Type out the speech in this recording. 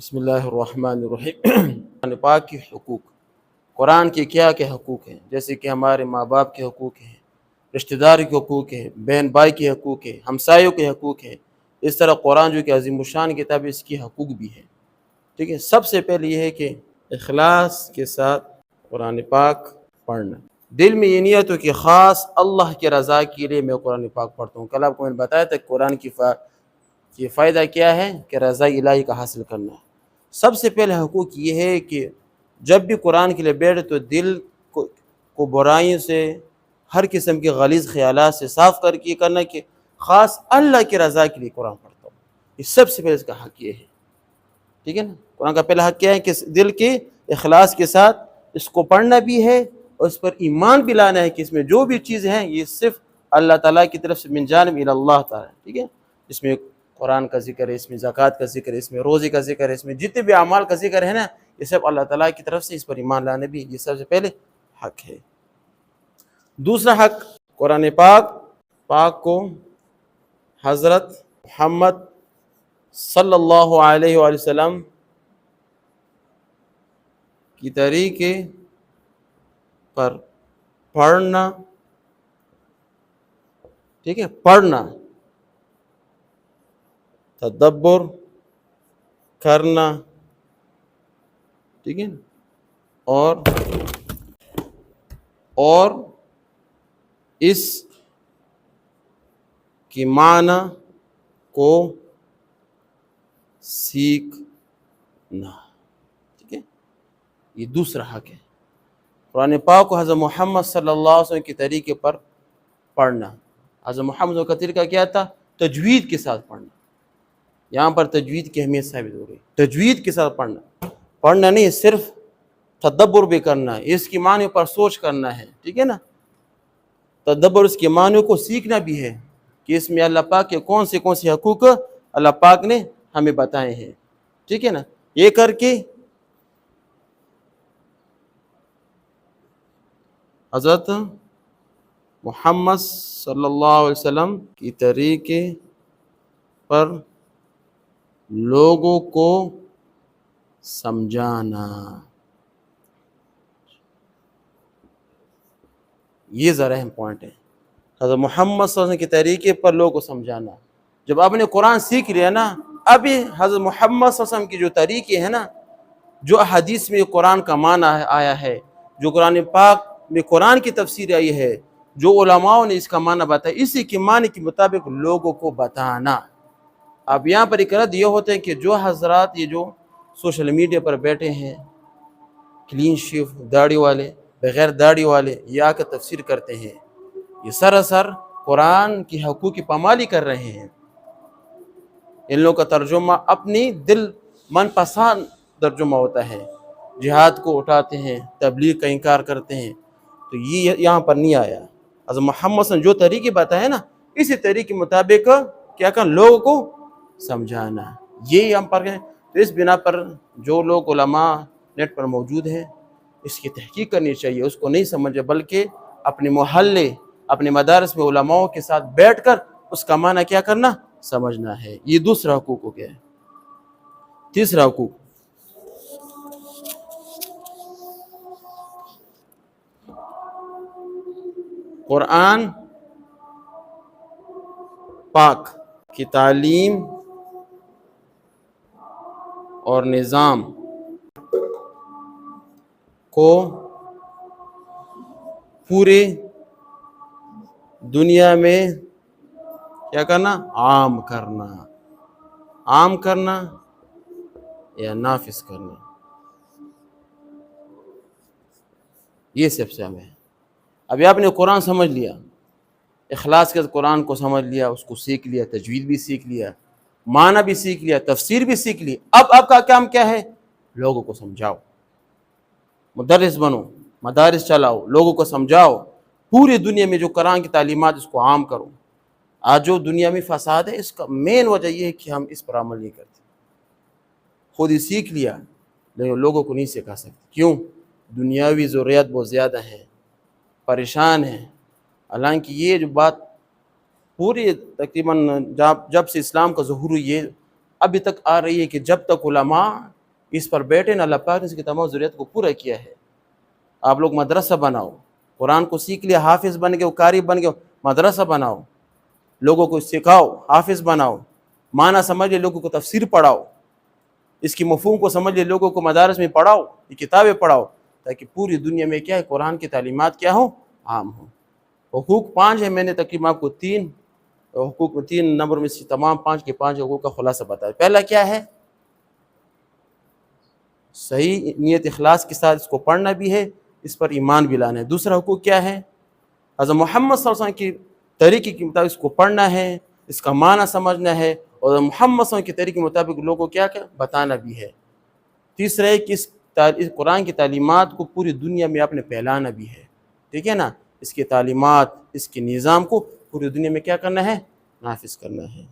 بسم اللہ الرحمن الرحیم۔ قرآن پاک کے حقوق، قرآن کے کیا کیا حقوق ہیں، جیسے کہ ہمارے ماں باپ کے حقوق ہیں، رشتہ دار کے حقوق ہیں، بہن بھائی کے حقوق ہیں، ہمسایوں کے حقوق ہیں۔ اس طرح قرآن جو کہ عظیم الشان کتاب ہے، اس کی حقوق بھی ہیں۔ ٹھیک ہے، سب سے پہلے یہ ہے کہ اخلاص کے ساتھ قرآن پاک پڑھنا، دل میں یہ نیت ہو کہ خاص اللہ کی رضا کے لیے میں قرآن پاک پڑھتا ہوں۔ کل آپ کو میں نے بتایا تھا کہ قرآن کی فائدہ کیا ہے، کہ رضا الہی کا حاصل کرنا ہے۔ سب سے پہلے حقوق یہ ہے کہ جب بھی قرآن کے لیے بیٹھے تو دل کو برائیوں سے، ہر قسم کے غلیظ خیالات سے صاف کر کے کرنا کہ خاص اللہ کی رضا کے لیے قرآن پڑھتا ہوں۔ یہ سب سے پہلے اس کا حق یہ ہے، ٹھیک ہے نا۔ قرآن کا پہلا حق کیا ہے کہ دل کے اخلاص کے ساتھ اس کو پڑھنا بھی ہے اور اس پر ایمان بھی لانا ہے کہ اس میں جو بھی چیزیں ہیں یہ صرف اللہ تعالیٰ کی طرف سے من جانب الی اللہ تعالیٰ، ٹھیک ہے۔ اس میں قرآن کا ذکر ہے، اس میں زکوٰۃ کا ذکر ہے، اس میں روزے کا ذکر ہے، اس میں جتنے بھی اعمال کا ذکر ہے نا، یہ سب اللہ تعالیٰ کی طرف سے، اس پر ایمان لانا بھی یہ سب سے پہلے حق ہے۔ دوسرا حق، قرآن پاک کو حضرت محمد صلی اللہ علیہ وآلہ وسلم کی طریقے پر پڑھنا، ٹھیک ہے، پڑھنا، تدبر کرنا، ٹھیک ہے، اور اس کی معنی کو سیکھنا، ٹھیک ہے۔ یہ دوسرا حق ہے، قرآن پاک کو حضرت محمد صلی اللہ علیہ وسلم کے طریقے پر پڑھنا۔ حضرت محمد کا طریقہ کیا تھا؟ تجوید کے ساتھ پڑھنا۔ یہاں پر تجوید کی اہمیت ثابت ہو گئی، تجوید کے ساتھ پڑھنا نہیں، صرف تدبر بھی کرنا ہے، اس کی معنی پر سوچ کرنا ہے، ٹھیک ہے نا۔ تدبر اس کے معنی کو سیکھنا بھی ہے کہ اس میں اللہ پاک کے کون سے حقوق اللہ پاک نے ہمیں بتائے ہیں، ٹھیک ہے نا۔ یہ کر کے حضرت محمد صلی اللہ علیہ وسلم کی طریقے پر لوگوں کو سمجھانا، یہ ذرا اہم پوائنٹ ہے۔ حضرت محمد صلی اللہ علیہ وسلم کے طریقے پر لوگوں کو سمجھانا۔ جب آپ نے قرآن سیکھ لیا نا، ابھی حضرت محمد صلی اللہ علیہ وسلم کی جو طریقے ہیں نا، جو حدیث میں قرآن کا معنی آیا ہے، جو قرآن پاک میں قرآن کی تفسیر آئی ہے، جو علماء نے اس کا معنی بتایا، اسی کے معنی کے مطابق لوگوں کو بتانا۔ اب یہاں پر ایک رد یہ ہوتا ہے کہ جو حضرات یہ جو سوشل میڈیا پر بیٹھے ہیں، کلین شیو داڑھی والے، بغیر داڑھی والے، یہ آ کر تفسیر کرتے ہیں، یہ سراسر قرآن کی حقوق کی پامالی کر رہے ہیں۔ ان لوگوں کا ترجمہ اپنی دل من پسند ترجمہ ہوتا ہے، جہاد کو اٹھاتے ہیں، تبلیغ کا انکار کرتے ہیں، تو یہ یہاں پر نہیں آیا۔ حضرت محمد صلی اللہ علیہ وسلم جو طریقے بتائے نا، اسی طریقے کے مطابق کیا کرنا، لوگوں کو سمجھانا، یہی ہم پر ہیں۔ تو اس بنا پر جو لوگ علماء نیٹ پر موجود ہیں، اس کی تحقیق کرنی چاہیے، اس کو نہیں سمجھے بلکہ اپنے محلے، اپنے مدارس میں علماء کے ساتھ بیٹھ کر اس کا معنی کیا کرنا، سمجھنا ہے۔ یہ دوسرا حقوق ہو گیا ہے۔ تیسرا حقوق، قرآن پاک کی تعلیم اور نظام کو پورے دنیا میں کیا کرنا، عام کرنا یا نافذ کرنا، یہ سب سے اہم ہے۔ ابھی آپ نے قرآن سمجھ لیا، اخلاص کے قرآن کو سمجھ لیا، اس کو سیکھ لیا، تجوید بھی سیکھ لیا، معنی بھی سیکھ لیا، تفسیر بھی سیکھ لی، اب آپ کا کام کیا ہے، لوگوں کو سمجھاؤ، مدرس بنو، مدارس چلاؤ، لوگوں کو سمجھاؤ، پوری دنیا میں جو قرآن کی تعلیمات اس کو عام کرو۔ آج جو دنیا میں فساد ہے، اس کا مین وجہ یہ ہے کہ ہم اس پر عمل نہیں کرتے، خود ہی سیکھ لیا لیکن لوگوں کو نہیں سکھا سکتے۔ کیوں؟ دنیاوی ضروریات بہت زیادہ ہیں، پریشان ہیں۔ حالانکہ یہ جو بات پوری تقریباً جب سے اسلام کا ظہور ہوئی، یہ ابھی تک آ رہی ہے کہ جب تک علماء اس پر بیٹھے نہ، اللہ پاک نے اس کی تمام ضروریات کو پورا کیا ہے۔ آپ لوگ مدرسہ بناؤ، قرآن کو سیکھ لیا، حافظ بن گئے، قاری بن گئے، مدرسہ بناؤ، لوگوں کو سکھاؤ، حافظ بناؤ، معنی سمجھ لے، لوگوں کو تفسیر پڑھاؤ، اس کی مفہوم کو سمجھ لے، لوگوں کو مدارس میں پڑھاؤ، یہ کتابیں پڑھاؤ، تاکہ پوری دنیا میں کیا ہے، قرآن کی تعلیمات کیا ہوں، عام ہوں۔ حقوق 5 ہیں، میں نے تقریباً آپ کو 3 حقوق 3 نمبر میں سے تمام 5 کے 5 حقوق کا خلاصہ بتایا۔ پہلا کیا ہے؟ صحیح نیت اخلاص کے ساتھ اس کو پڑھنا بھی ہے، اس پر ایمان بھی لانا ہے۔ دوسرا حقوق کیا ہے؟ حضرت محمد صلی اللہ علیہ وسلم کی طریقے کے مطابق اس کو پڑھنا ہے، اس کا معنی سمجھنا ہے، اور محمد صلی اللہ علیہ وسلم کے طریقے کے مطابق لوگوں کو کیا بتانا بھی ہے۔ تیسرا ہے کہ اس قرآن کی تعلیمات کو پوری دنیا میں آپ نے پھیلانا بھی ہے، ٹھیک ہے نا، اس کی تعلیمات، اس کے نظام کو پوری دنیا میں کیا کرنا ہے، نافذ کرنا ہے۔